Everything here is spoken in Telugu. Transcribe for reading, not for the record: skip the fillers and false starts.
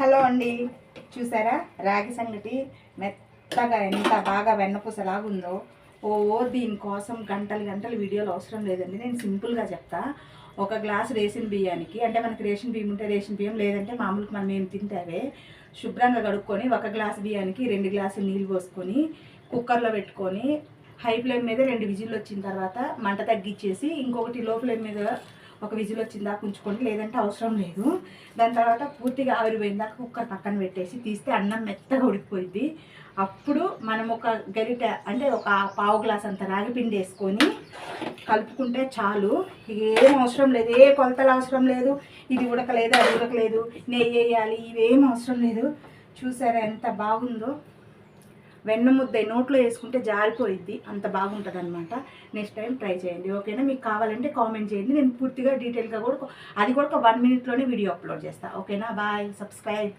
హలో అండి, చూసారా రాగి సంగటి మెత్తగా ఎంత బాగా వెన్నపూసలాగా ఉందో. దీనికోసం గంటలు గంటలు వీడియోలు అవసరం లేదండి. నేను సింపుల్గా చెప్తా. ఒక గ్లాస్ రేషన్ బియ్యానికి, అంటే మనకి రేషన్ బియ్యం ఉంటే రేషన్ బియ్యం, లేదంటే మామూలుగా మనం ఏం తింటావే శుభ్రంగా కడుక్కొని 1 గ్లాస్ బియ్యానికి 2 గ్లాసులు నీళ్ళు పోసుకొని కుక్కర్లో పెట్టుకొని హై ఫ్లేమ్ మీద 2 విజిల్లు వచ్చిన తర్వాత మంట తగ్గించేసి ఇంకొకటి లో ఫ్లేమ్ మీద 1 విజిల్ వచ్చిందాక ఉంచుకోండి, లేదంటే అవసరం లేదు. దాని తర్వాత పూర్తిగా ఆవిరిపోయిందాక కుక్కర్ పక్కన పెట్టేసి తీస్తే అన్నం మెత్తగా ఉడికిపోయింది. అప్పుడు మనం ఒక గరిట, అంటే ఒక పావు గ్లాస్ అంత రాగి పిండి వేసుకొని కలుపుకుంటే చాలు. ఏం అవసరం లేదు, ఏ కొలతలు అవసరం లేదు. ఇది ఉడకలేదు, అది ఉడకలేదు, నెయ్యి వేయాలి, ఇవేం అవసరం లేదు. చూసారా ఎంత బాగుందో. వెన్న ముద్ద నోట్లో వేసుకుంటే జారిపోయిద్ది, అంత బాగుంటుంది అనమాట. నెక్స్ట్ టైం ట్రై చేయండి, ఓకేనా? మీకు కావాలంటే కామెంట్ చేయండి, నేను పూర్తిగా డీటెయిల్గా కూడా అది కూడా ఒక 1 మినిట్లోనే వీడియో అప్లోడ్ చేస్తాను, ఓకేనా? Bye, subscribe.